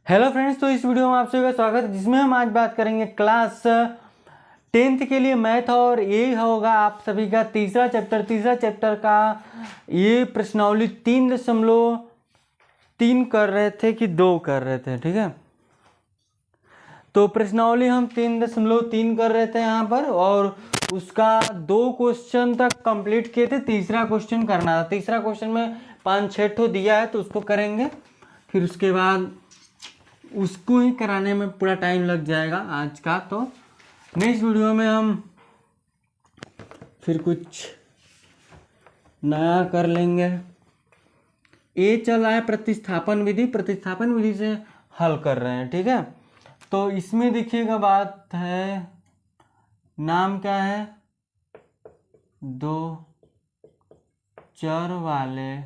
Hello friends, तो इस video में आप सभी का स्वागत है जिसमें हम आज बात करेंगे क्लास 10th के लिए मैथ। और ये होगा आप सभी का तीसरा चैप्टर का ये प्रश्नावली 3.3 कर रहे थे कि 2 कर रहे थे। ठीक है, तो प्रश्नावली हम 3.3 कर रहे थे यहाँ पर, और उसका 2 क्वेश्चन तक कंप्लीट किए थे। तीसरा क्वेश्चन करना था। तीसरा क्वेश्चन में 5-6 ठो दिया है तो उसको करेंगे, फिर उसके बाद उसको ही कराने में पूरा टाइम लग जाएगा आज का। तो नेक्स्ट वीडियो में हम फिर कुछ नया कर लेंगे। ये चल रहा है प्रतिस्थापन विधि से हल कर रहे हैं। ठीक है, तो इसमें देखिएगा बात है, नाम क्या है, 2 चर वाले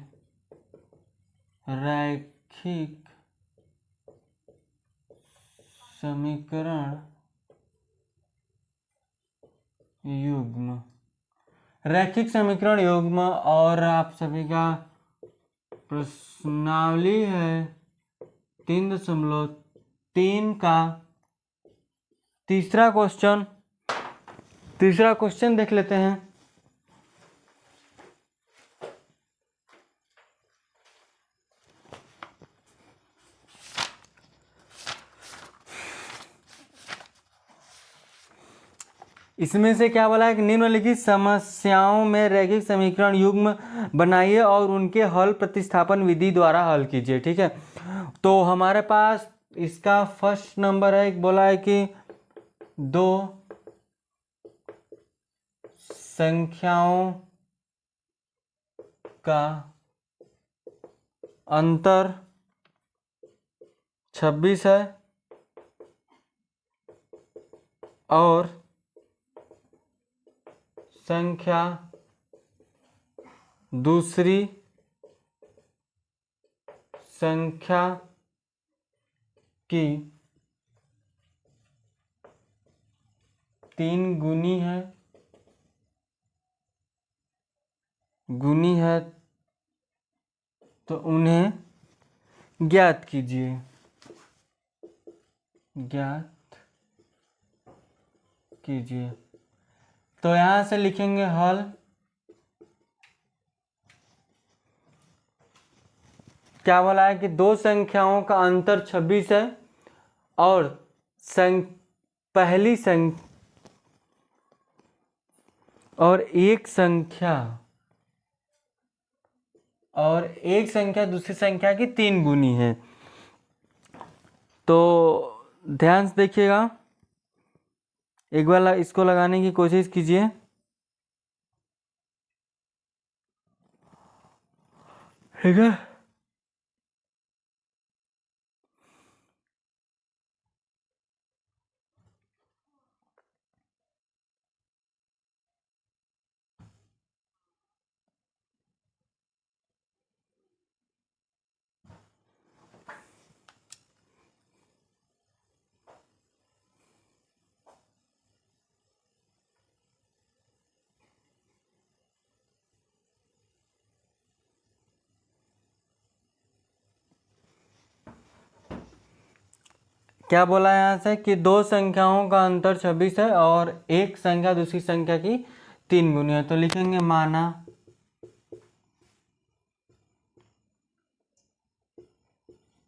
रैखिक समीकरण युग्म, रैखिक समीकरण युग्म। और आप सभी का प्रश्नावली है 3.3 का तीसरा क्वेश्चन देख लेते हैं। इसमें से क्या बोला है कि निम्नलिखित समस्याओं में रैखिक समीकरण युग्म बनाइए और उनके हल प्रतिस्थापन विधि द्वारा हल कीजिए। ठीक है, तो हमारे पास इसका फर्स्ट नंबर है, एक बोला है कि 2 संख्याओं का अंतर 26 है और संख्या दूसरी संख्या की 3 गुनी है तो उन्हें ज्ञात कीजिए। तो यहां से लिखेंगे हल। क्या बोला है कि 2 संख्याओं का अंतर 26 है और पहली संख्या और एक संख्या दूसरी संख्या की 3 गुनी है। तो ध्यान से देखिएगा, एक बार इसको लगाने की कोशिश कीजिए। ठीक है, क्या बोला है यहाँ से कि 2 संख्याओं का अंतर 26 है और एक संख्या दूसरी संख्या की 3 गुनी है। तो लिखेंगे माना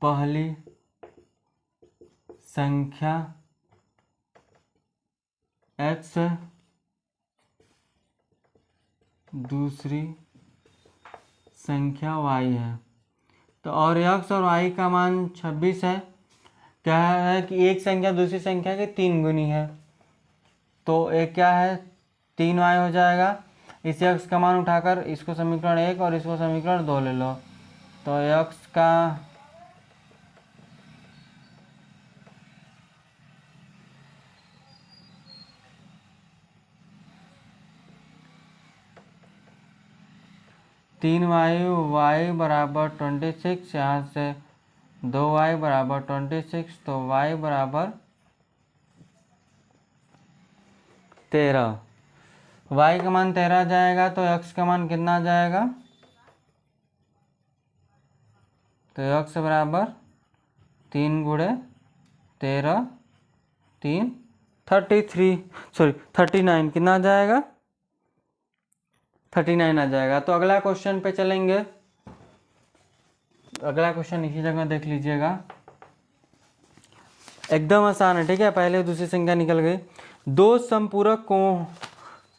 पहली संख्या x है, दूसरी संख्या y है। तो और x और y का मान 26 है। क्या है कि एक संख्या दूसरी संख्या की 3 गुनी है, तो एक क्या है 3y हो जाएगा। इस x का मान उठाकर इसको समीकरण 1 और इसको समीकरण 2 ले लो। तो x का तीन y बराबर 26, यहाँ से 2y बराबर 26, तो y बराबर 13। y का मान 13 जाएगा तो x का मान कितना जाएगा, तो x बराबर 3 × 13 3 33 सॉरी 39 कितना आ जाएगा 39 आ जाएगा। तो अगला क्वेश्चन पे चलेंगे। अगला क्वेश्चन इसी जगह देख लीजिएगा, एकदम आसान है, ठीक है। पहले दूसरी संख्या निकल गई। दो समपूरक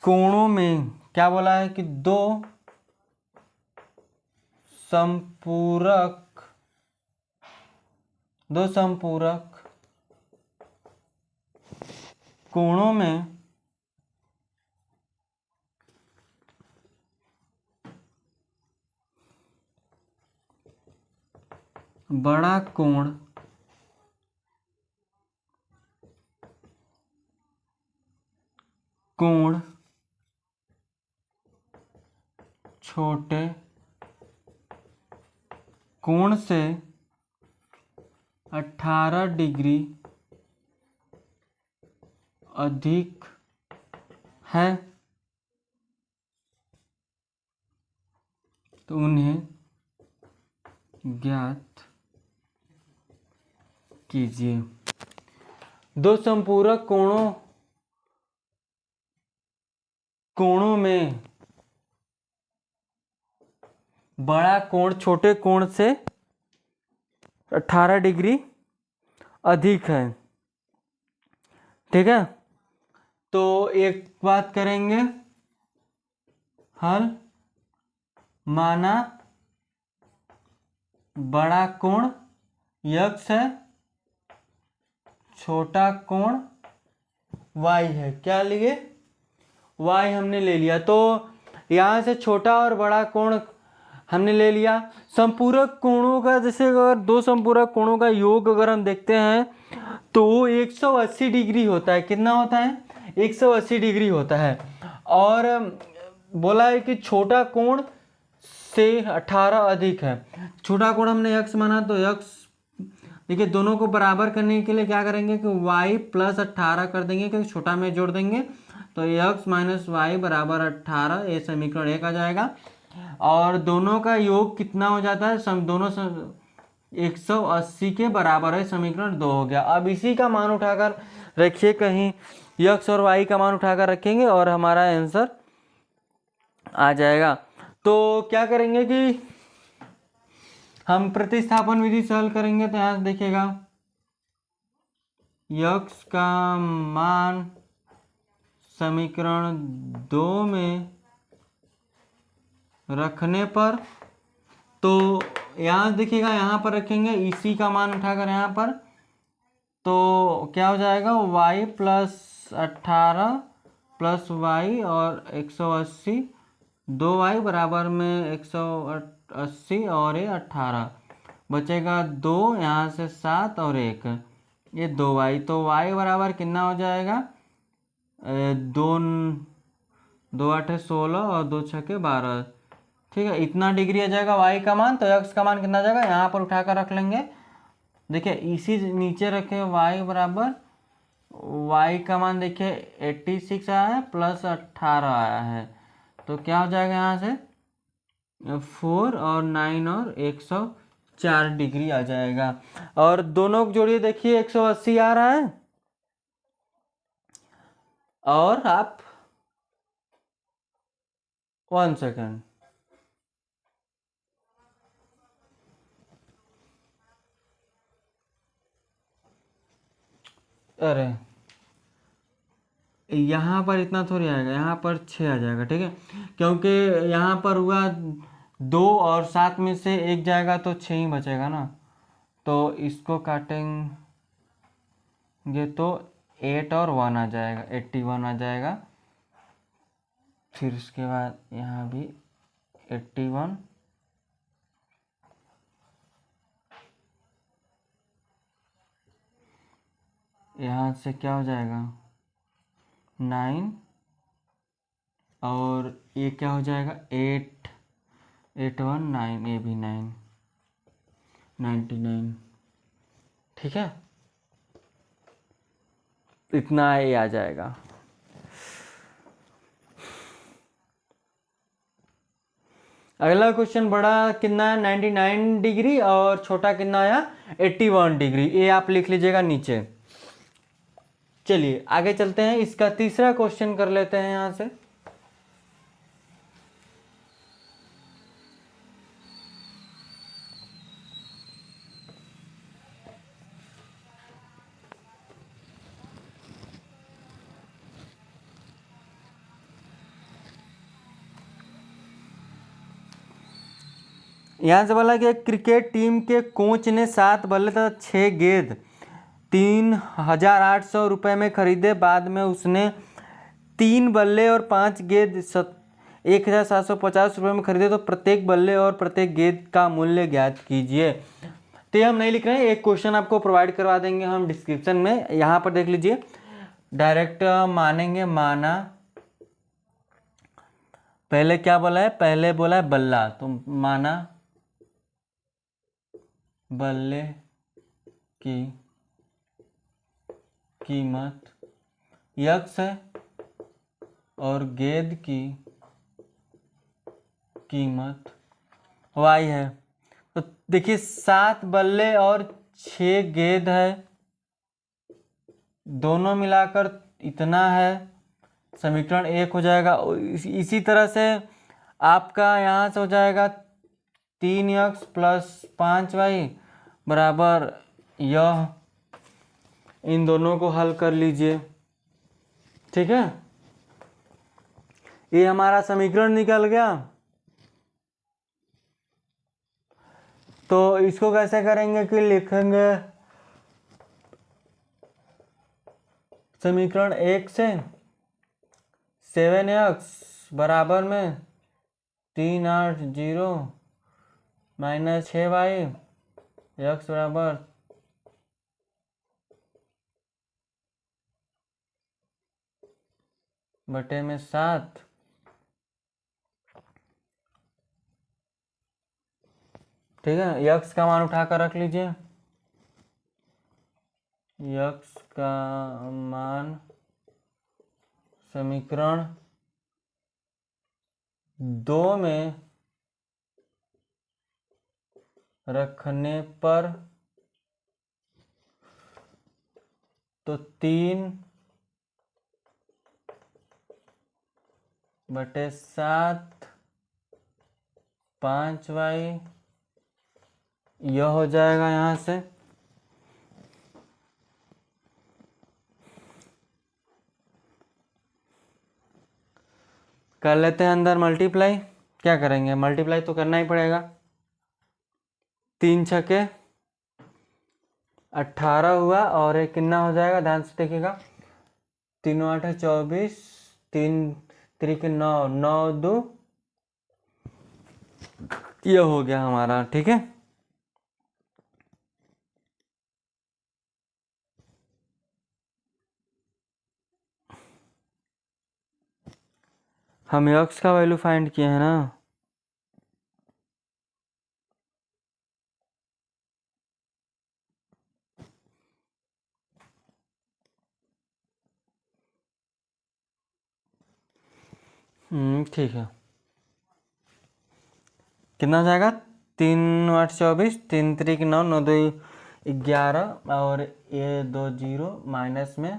कोणों में क्या बोला है कि दो समपूरक कोणों में बड़ा कोण छोटे कोण से 18 डिग्री अधिक है तो उन्हें ज्ञात कीजिए। दो समपूरक कोणों में बड़ा कोण छोटे कोण से 18 डिग्री अधिक है, ठीक है। तो एक बात करेंगे, हल माना बड़ा कोण x है, छोटा कोण y है। क्या लिए y हमने ले लिया। तो यहाँ से छोटा और बड़ा कोण हमने ले लिया। संपूरक कोणों का, जैसे अगर दो संपूरक कोणों का योग अगर हम देखते हैं तो 180 डिग्री होता है। कितना होता है 180 डिग्री होता है। और बोला है कि छोटा कोण से 18 अधिक है। छोटा कोण हमने x माना तो x, देखिए दोनों को बराबर करने के लिए क्या करेंगे कि y + 18 कर देंगे, क्योंकि छोटा में जोड़ देंगे तो x - y = 18। ये समीकरण 1 आ जाएगा। और दोनों का योग कितना हो जाता है, दोनों 180 के बराबर है, समीकरण 2 हो गया। अब इसी का मान उठाकर रखिए कहीं, x और y का मान उठाकर रखेंगे और हमारा आंसर आ जाएगा। तो क्या करेंगे कि हम प्रतिस्थापन विधि से हल करेंगे। तो यहाँ से देखिएगा x का मान समीकरण 2 में रखने पर, तो यहाँ देखिएगा यहाँ पर रखेंगे इसी का मान उठाकर यहाँ पर, तो क्या हो जाएगा y + 18 + y और 180, 2y बराबर में 180 और ये 18 बचेगा 2, यहाँ से 7 और 1 ये 2y। तो y बराबर कितना हो जाएगा 2 8 16 और 2 6 12, ठीक है। इतना डिग्री आ जाएगा y का मान। तो x का मान कितना आ जाएगा, यहाँ पर उठाकर रख लेंगे। देखिए इसी नीचे रखे y बराबर, y का मान देखिए 86 आया है + 18 आया है, तो क्या हो जाएगा यहाँ से 4 और 9 और 104 डिग्री आ जाएगा। और दोनों को जोड़िए, देखिए 180 आ रहा है। और आप 1 सेकेंड, अरे यहाँ पर इतना थोड़ी आएगा, यहाँ पर 6 आ जाएगा, ठीक है। क्योंकि यहाँ पर हुआ 2 और 7 में से 1 जाएगा तो 6 ही बचेगा ना। तो इसको काटेंगे तो 8 और 1 आ जाएगा, 81 आ जाएगा। फिर उसके बाद यहाँ भी 81, यहाँ से क्या हो जाएगा 9 और ये क्या हो जाएगा 8 8 1 9, ये भी 9 99, ठीक है। इतना ये आ जाएगा। अगला क्वेश्चन बड़ा कितना है 99 डिग्री और छोटा कितना आया 81 डिग्री, ये आप लिख लीजिएगा नीचे। चलिए आगे चलते हैं, इसका तीसरा क्वेश्चन कर लेते हैं यहाँ से। यहाँ से बोला कि क्रिकेट टीम के कोच ने 7 बल्ले तथा 6 गेंद 3,800 रुपये में खरीदे। बाद में उसने 3 बल्ले और 5 गेंद 1,750 रुपये में खरीदे, तो प्रत्येक बल्ले और प्रत्येक गेंद का मूल्य ज्ञात कीजिए। तो ये हम नहीं लिख रहे हैं, एक क्वेश्चन आपको प्रोवाइड करवा देंगे हम डिस्क्रिप्शन में, यहाँ पर देख लीजिए। डायरेक्ट मानेंगे, माना, पहले क्या बोला है, पहले बोला है बल्ला, तो माना बल्ले की कीमत x है और गेंद की कीमत y है। तो देखिए 7 बल्ले और 6 गेंद है, दोनों मिलाकर इतना है, समीकरण 1 हो जाएगा। इसी तरह से आपका यहाँ से हो जाएगा 3x प्लस 5y बराबर यह, इन दोनों को हल कर लीजिए, ठीक है। ये हमारा समीकरण निकल गया। तो इसको कैसे करेंगे कि लिखेंगे समीकरण 1 से 7x बराबर में 380 माइनस 6y x बराबर बटे में 7, ठीक है। x का मान उठाकर रख लीजिए, x का मान समीकरण 2 में रखने पर तो 3 बटे 7 5y यह हो जाएगा। यहाँ से कर लेते हैं अंदर मल्टीप्लाई। क्या करेंगे, मल्टीप्लाई तो करना ही पड़ेगा। 3 छके 18 हुआ और एक कितना हो जाएगा, ध्यान से देखिएगा, 3 8 24, 3 3 9 9 2, ये हो गया हमारा, ठीक है। हम x का वैल्यू फाइंड किए हैं ना, ठीक है। कितना हो जाएगा, 3 8 24, 3 3 9 9 2 11 और ये 2 0 माइनस में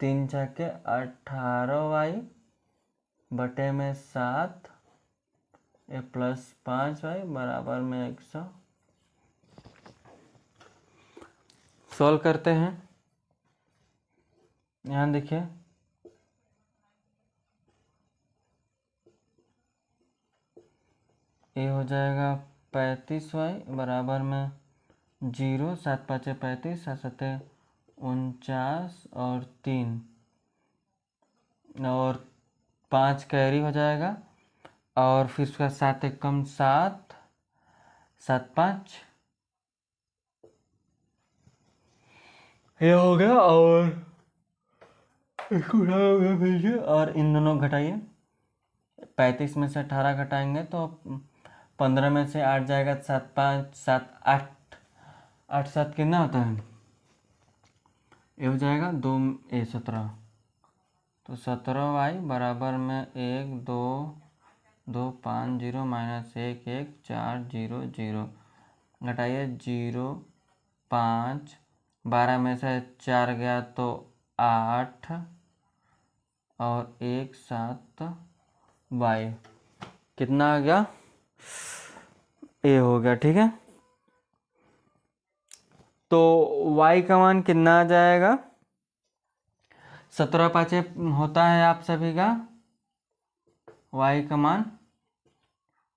3 छके 18y बटे में 7 ये प्लस 5y बराबर में 100। सॉल्व करते हैं, यहाँ देखिए ये हो जाएगा 35y बराबर में 0, 7 5 35, 7 7 49 और 3 और 5 कैरी हो जाएगा, और फिर उसका 7 एक कम 7 7 5 ये हो गया, और इसको भेजिए और इन दोनों घटाइए। 35 में से 18 घटाएंगे तो 15 में से 8 जाएगा, 7 5 7 8 8 7 कितना होता है, ये हो जाएगा 2 17, तो 17y बराबर में 1 2 250 माइनस 1 1 4 0 0 घटाइए 0 5 12 में से 4 गया तो 8 और 1 7 y कितना आ गया ए हो गया। ठीक है, तो y का मान कितना आ जाएगा 17 5 होता है आप सभी का, y का मान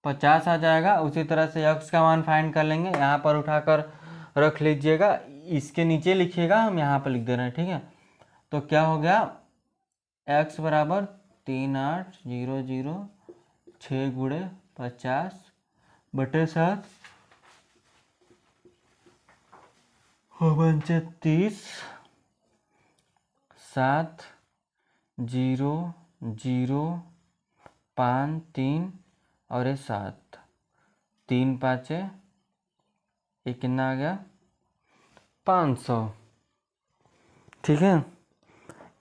50 आ जाएगा। उसी तरह से x का मान फाइंड कर लेंगे, यहाँ पर उठाकर रख लीजिएगा, इसके नीचे लिखिएगा, हम यहाँ पर लिख दे रहे हैं। ठीक है, तो क्या हो गया x बराबर 3800 6 गुणे 50/7 पंचे 30 7 0 0 5 3 और ये 7 3 5 ये कितना आ गया 500। ठीक है,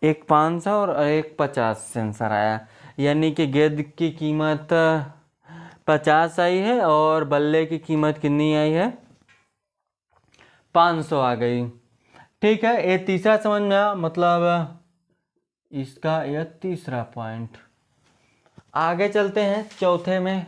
एक 500 और एक 50 से आंसर आया, यानी कि गेंद की कीमत 50 आई है और बल्ले की कीमत कितनी आई है 500 आ गई। ठीक है, ये तीसरा समझ में आया, मतलब इसका यह तीसरा पॉइंट। आगे चलते हैं चौथे में।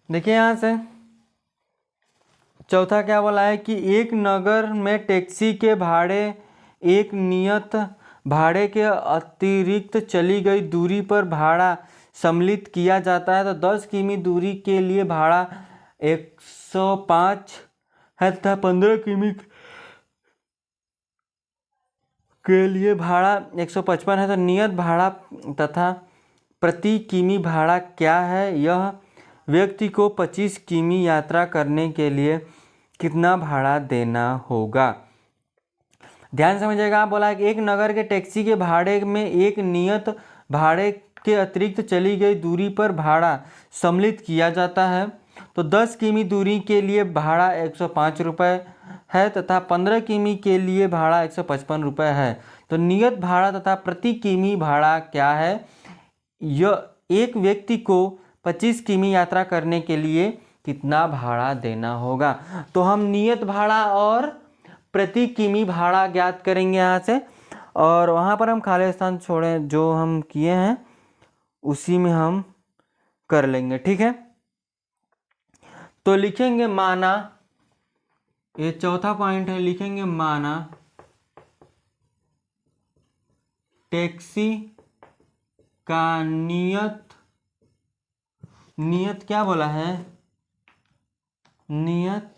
देखिए यहाँ से चौथा क्या बोला है कि एक नगर में टैक्सी के भाड़े एक नियत भाड़े के अतिरिक्त चली गई दूरी पर भाड़ा सम्मिलित किया जाता है, तो 10 किमी दूरी के लिए भाड़ा 105 है तथा 15 किमी के लिए भाड़ा 155 है। तो नियत भाड़ा तथा प्रति किमी भाड़ा क्या है, यह व्यक्ति को 25 किमी यात्रा करने के लिए कितना भाड़ा देना होगा। ध्यान समझिएगा, आप बोला है कि एक नगर के टैक्सी के भाड़े में एक नियत भाड़े के अतिरिक्त चली गई दूरी पर भाड़ा सम्मिलित किया जाता है, तो 10 किमी दूरी के लिए भाड़ा 105 रुपये है तथा 15 किमी के लिए भाड़ा 155 रुपये है। तो नियत भाड़ा तथा प्रति किमी भाड़ा क्या है, यह एक व्यक्ति को 25 किमी यात्रा करने के लिए कितना भाड़ा देना होगा। तो हम नियत भाड़ा और प्रति किमी भाड़ा ज्ञात करेंगे यहाँ से, और वहाँ पर हम खाली स्थान छोड़ें, जो हम किए हैं उसी में हम कर लेंगे। ठीक है, तो लिखेंगे माना, ये चौथा पॉइंट है, लिखेंगे माना टैक्सी का नियत क्या बोला है, नियत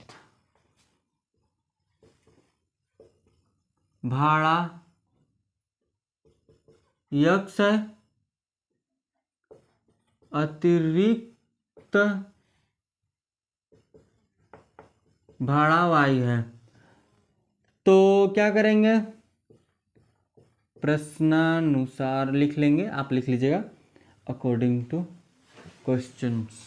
भाड़ा x है, अतिरिक्त भाड़ा y है। तो क्या करेंगे, प्रश्नानुसार लिख लेंगे, आप लिख लीजिएगा अकॉर्डिंग टू क्वेश्चंस।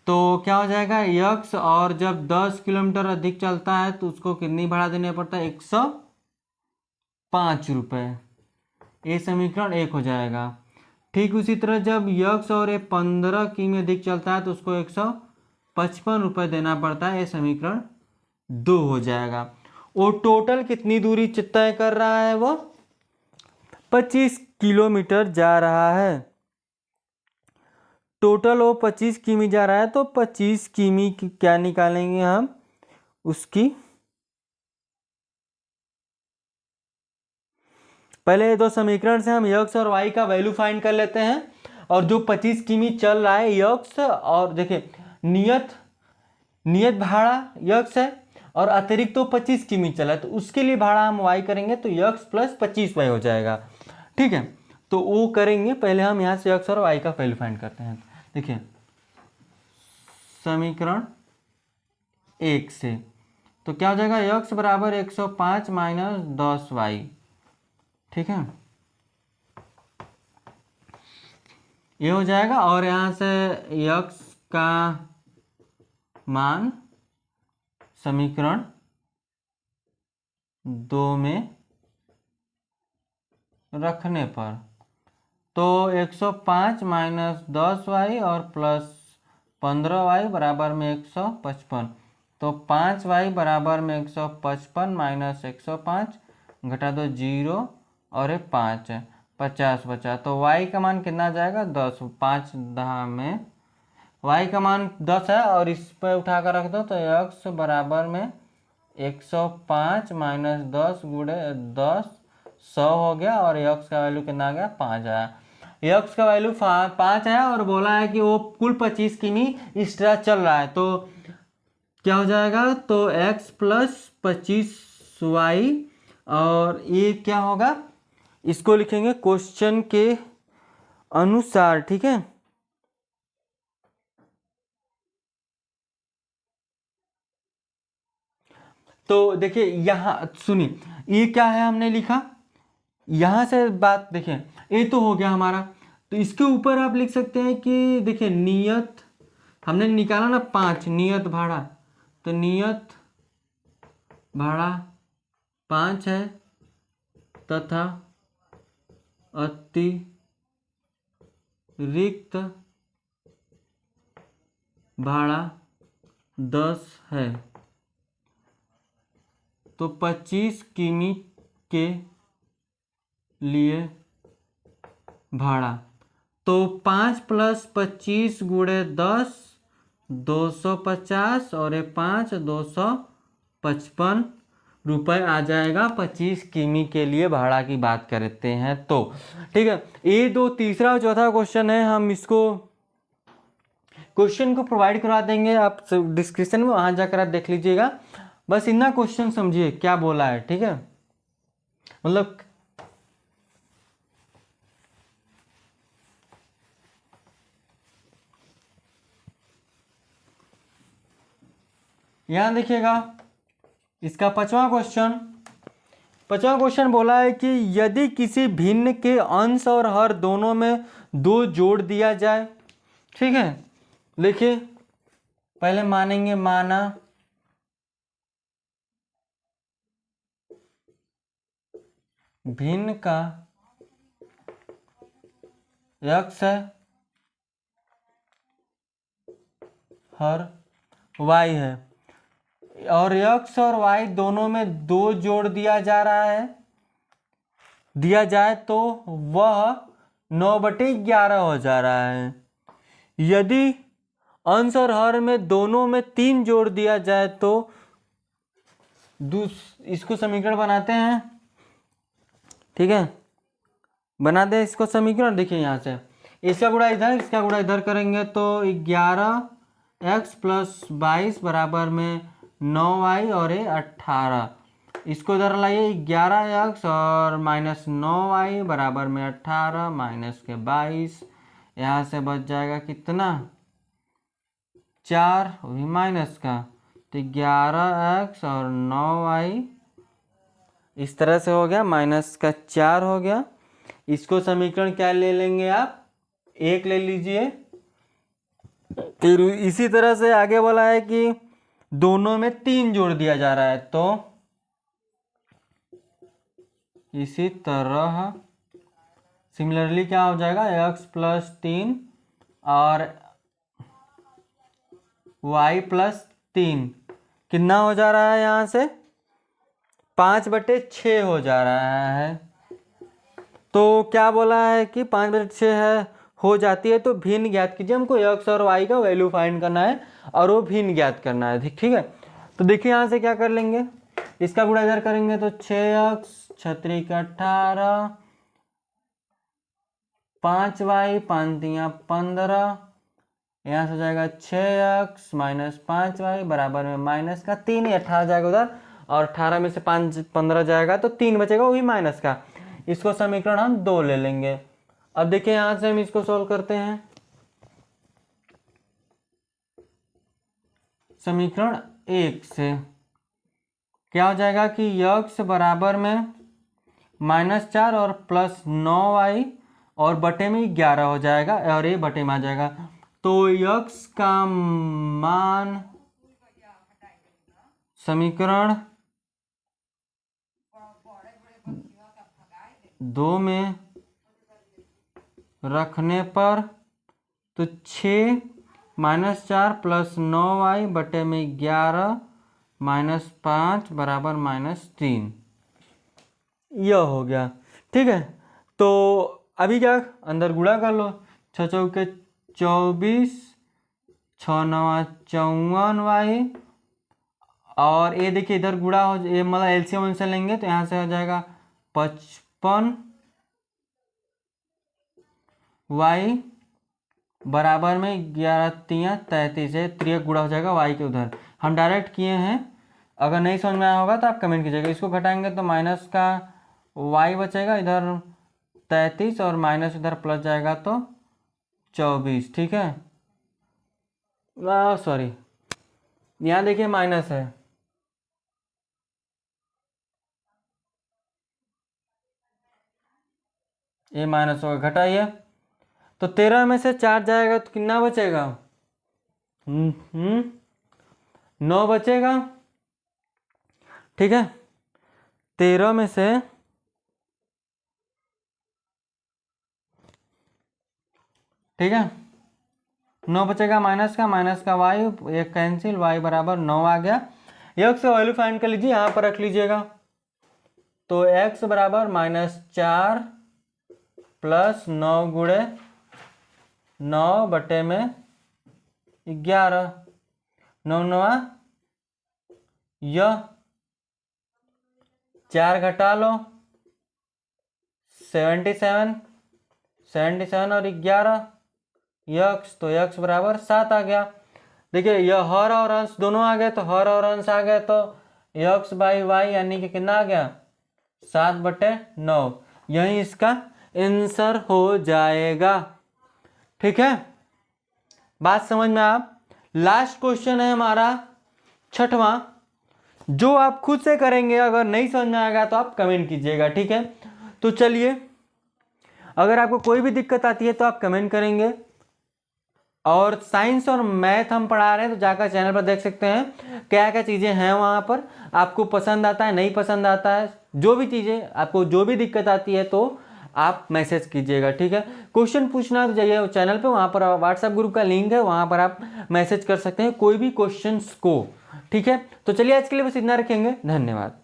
तो क्या हो जाएगा x, और जब 10 किलोमीटर अधिक चलता है तो उसको कितनी भाड़ा देना पड़ता है 105 रुपये। ये समीकरण 1 हो जाएगा। ठीक उसी तरह जब x और ये 15 किमी अधिक चलता है तो उसको 155 रुपये देना पड़ता है, ये समीकरण 2 हो जाएगा। वो टोटल कितनी दूरी तय कर रहा है, वो 25 किलोमीटर जा रहा है। टोटल वो 25 किमी जा रहा है, तो 25 किमी की क्या निकालेंगे हम, उसकी पहले दो समीकरण से हम x और y का वैल्यू फाइंड कर लेते हैं। और जो 25 किमी चल रहा है x, और देखिए नियत भाड़ा x है और अतिरिक्त तो 25 किमी चला है, तो उसके लिए भाड़ा हम y करेंगे, तो x + 25y हो जाएगा। ठीक है, तो वो करेंगे, पहले हम यहाँ से x और y का वैल्यू फाइंड करते हैं। देखिए समीकरण 1 से तो क्या हो जाएगा, x बराबर 105 माइनस 10y। ठीक है, ये हो जाएगा, और यहाँ से x का मान समीकरण 2 में रखने पर, तो 105 माइनस 10y और प्लस 15y बराबर में 155, तो 5y बराबर में 155 माइनस 105 घटा दो 0 और ये 5 है, 50 बचा, तो y का मान कितना जाएगा 10, 5 10 में y का मान 10 है और इस पर उठा कर रख दो, तो x बराबर में 105 माइनस 10 गुणे 10 100 हो गया और x का वैल्यू कितना आ गया 5 आया। x का वैल्यू 5 आया और बोला है कि वो कुल 25 किमी इस तरह चल रहा है, तो क्या हो जाएगा, तो x प्लस 25y और ये क्या होगा, इसको लिखेंगे क्वेश्चन के अनुसार, ठीक है। तो देखिए यहाँ सुनिए, ये क्या है हमने लिखा, यहाँ से बात देखिए, ये तो हो गया हमारा, तो इसके ऊपर आप लिख सकते हैं कि देखिए नियत हमने निकाला ना 5, नियत भाड़ा, तो नियत भाड़ा 5 है तथा अतिरिक्त भाड़ा 10 है, तो 25 किमी के लिए भाड़ा, तो 5 प्लस 25 गुणे 10 250 और ये 5 255 रुपये आ जाएगा 25 किमी के लिए भाड़ा की बात करते हैं तो, ठीक है। ये दो तीसरा और चौथा क्वेश्चन है, हम इसको क्वेश्चन को प्रोवाइड करवा देंगे आप डिस्क्रिप्शन में, वहाँ जाकर आप देख लीजिएगा, बस इतना क्वेश्चन समझिए क्या बोला है, ठीक है। मतलब यहां देखिएगा इसका पांचवा क्वेश्चन बोला है कि यदि किसी भिन्न के अंश और हर दोनों में 2 जोड़ दिया जाए, ठीक है। देखिए पहले मानेंगे, माना भिन्न का x है हर y है और x और y दोनों में 2 जोड़ दिया जा रहा है, दिया जाए तो वह 9/11 हो जा रहा है। यदि अंश और हर में दोनों में 3 जोड़ दिया जाए तो इसको समीकरण बनाते हैं, ठीक है। बना दे इसको समीकरण, देखिए यहाँ से इसका गुणा इधर, इसका गुणा इधर करेंगे तो 11x प्लस 22 बराबर में 9y और ये 18, इसको इधर लाइए 11x और माइनस 9y बराबर में 18 माइनस के 22, यहाँ से बच जाएगा कितना 4, वही माइनस का, तो 11x और 9y इस तरह से हो गया, माइनस का 4 हो गया। इसको समीकरण क्या ले लेंगे आप, 1 ले लीजिए। फिर इसी तरह से आगे बोला है कि दोनों में 3 जोड़ दिया जा रहा है, तो इसी तरह सिमिलरली क्या हो जाएगा, x प्लस 3 और y प्लस 3 कितना हो जा रहा है, यहाँ से 5/6 हो जा रहा है। तो क्या बोला है कि 5/6 है हो जाती है, तो भिन्न ज्ञात कीजिए। हमको x और y का वैल्यू फाइंड करना है और वो भिन्न ज्ञात करना है, ठीक है। तो देखिए यहाँ से क्या कर लेंगे, इसका गुणा इधर करेंगे तो 6x 6 का 18, 5y 5 दिया 15, यहाँ से हो जाएगा 6x माइनस 5y बराबर में माइनस का 3, 18 जाएगा उधर और 18 में से 5 15 जाएगा तो 3 बचेगा, वही माइनस का। इसको समीकरण हम 2 ले लेंगे। अब देखिए यहाँ से हम इसको सॉल्व करते हैं, समीकरण 1 से क्या हो जाएगा कि x बराबर में -4 और प्लस 9y और बटे में 11 हो जाएगा और ये बटे में आ जाएगा, तो x का मान समीकरण 2 में रखने पर तो 6 -4 + 9y बटे में 11 -5 बराबर -3, यह हो गया। ठीक है, तो अभी क्या अंदर गुणा कर लो, 6 चौके 24, 6 9 54y, और ये देखिए इधर गुणा हो, ये मतलब एलसीएम से लेंगे तो यहाँ से हो जाएगा 55y बराबर में 11 3 33 है, 3 गुणा हो जाएगा y के उधर। हम डायरेक्ट किए हैं, अगर नहीं समझ में आया होगा तो आप कमेंट कीजिएगा। इसको घटाएंगे तो माइनस का y बचेगा, इधर 33 और माइनस इधर प्लस जाएगा तो 24। ठीक है, सॉरी यहाँ देखिए माइनस है, ये माइनस होगा, घटाइए तो 13 में से 4 जाएगा तो कितना बचेगा? 9 बचेगा। ठीक है, 13 में से ठीक है 9 बचेगा, माइनस का y, एक कैंसिल, y बराबर 9 आ गया। x का वैल्यू फाइंड कर लीजिए, यहाँ पर रख लीजिएगा। तो x बराबर -4 + 9 गुणे 9 बटे में 11, 9 9 यह 4 घटा लो 77 और 11 x, तो x बराबर 7 आ गया। देखिए यह हर और अंश दोनों आ गए, तो हर और अंश आ गए तो x/y यानी कि कितना आ गया? 7/9, यही इसका आंसर हो जाएगा। ठीक है, बात समझ में आप? लास्ट क्वेश्चन है हमारा 6वां, जो आप खुद से करेंगे, अगर नहीं समझ में आएगा तो आप कमेंट कीजिएगा। ठीक है, तो चलिए, अगर आपको कोई भी दिक्कत आती है तो आप कमेंट करेंगे। और साइंस और मैथ हम पढ़ा रहे हैं, तो जाकर चैनल पर देख सकते हैं क्या क्या चीज़ें हैं वहाँ पर, आपको पसंद आता है नहीं पसंद आता है, जो भी चीज़ें आपको जो भी दिक्कत आती है तो आप मैसेज कीजिएगा। ठीक है, क्वेश्चन पूछना तो जाइए चैनल पे, वहाँ पर व्हाट्सएप ग्रुप का लिंक है, वहाँ पर आप मैसेज कर सकते हैं कोई भी क्वेश्चंस को। ठीक है, तो चलिए आज के लिए बस इतना रखेंगे, धन्यवाद।